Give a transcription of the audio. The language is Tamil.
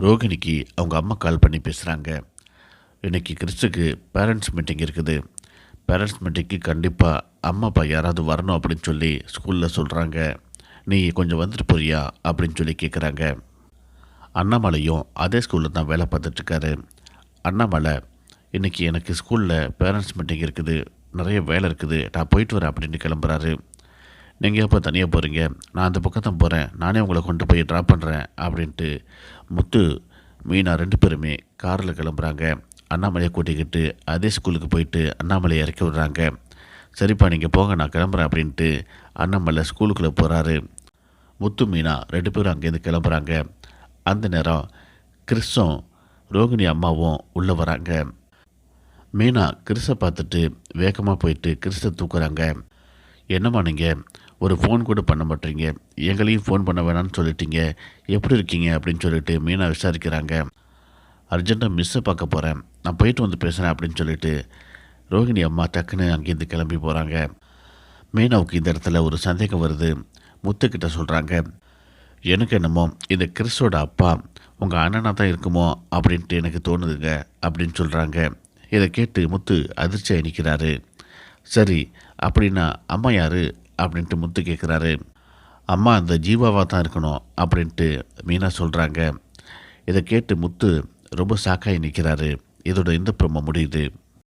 ரோகிணிக்கு அவங்க அம்மா கால் பண்ணி பேசுகிறாங்க. இன்றைக்கி கிறிஸ்துக்கு பேரண்ட்ஸ் மீட்டிங் இருக்குது. பேரண்ட்ஸ் மீட்டிங்க்கு கண்டிப்பாக அம்மா அப்பா யாராவது வரணும் அப்படின்னு சொல்லி ஸ்கூலில் சொல்கிறாங்க. நீ கொஞ்சம் வந்துட்டு போறியா அப்படின்னு சொல்லி கேட்குறாங்க. அண்ணாமலையும் அதே ஸ்கூலில் தான் வேலை பார்த்துட்ருக்காரு. அண்ணாமலை, இன்றைக்கி எனக்கு ஸ்கூலில் பேரண்ட்ஸ் மீட்டிங் இருக்குது, நிறைய வேலை இருக்குது, நான் போயிட்டு வரேன் அப்படின்னு கிளம்புறாரு. நீங்கள் எப்போ தனியாக போகிறீங்க? நான் அந்த பக்கம் தான் போகிறேன், நானே உங்களை கொண்டு போய் ட்ராப் பண்ணுறேன் அப்படின்ட்டு முத்து, மீனா 2 பேருமே காரில் கிளம்புறாங்க. அண்ணாமலையை கூட்டிக்கிட்டு அதே ஸ்கூலுக்கு போயிட்டு அண்ணாமலையை இறக்கி விடுறாங்க. சரிப்பா நீங்கள் போங்க, நான் கிளம்புறேன் அப்படின்ட்டு அண்ணாமலை ஸ்கூலுக்குள்ளே போகிறாரு. முத்து, மீனா 2 பேரும் அங்கேருந்து கிளம்புறாங்க. அந்த நேரம் கிறிஸும் ரோகிணி அம்மாவும் உள்ளே வராங்க. மீனா கிறிஸை பார்த்துட்டு வேகமாக போயிட்டு கிறிஸை தூக்குறாங்க. என்னம்மா நீங்கள் ஒரு ஃபோன் கூட பண்ண மாட்டீங்க, எங்களையும் ஃபோன் பண்ண வேணாம்னு சொல்லிட்டீங்க, எப்படி இருக்கீங்க அப்படின்னு சொல்லிட்டு மீனா விசாரிக்கிறாங்க. அர்ஜென்ட்டாக மிஸ்ஸை பார்க்க போகிறேன், நான் போயிட்டு வந்து பேசுகிறேன் அப்படின்னு சொல்லிட்டு ரோகிணி அம்மா டக்குன்னு அங்கேருந்து கிளம்பி போகிறாங்க. மீனாவுக்கு இந்த இடத்துல ஒரு சந்தேகம் வருது. முத்துக்கிட்ட சொல்கிறாங்க, எனக்கு என்னமோ இந்த கிறிஸோட அப்பா உங்கள் அண்ணனாக தான் இருக்குமோ அப்படின்ட்டு எனக்கு தோணுதுங்க அப்படின்னு சொல்கிறாங்க. இதை கேட்டு முத்து அதிர்ச்சியாக நிற்கிறாரு. சரி, அப்படின்னா அம்மா யார் அப்படின்ட்டு முத்து கேட்குறாரு. அம்மா அந்த ஜீவாவாக தான் இருக்கணும் அப்படின்ட்டு மீனா சொல்கிறாங்க. இதை கேட்டு முத்து ரொம்ப ஷாக்காகி நிற்கிறாரு. இதோட இந்த ப்ரோமோ முடியுது.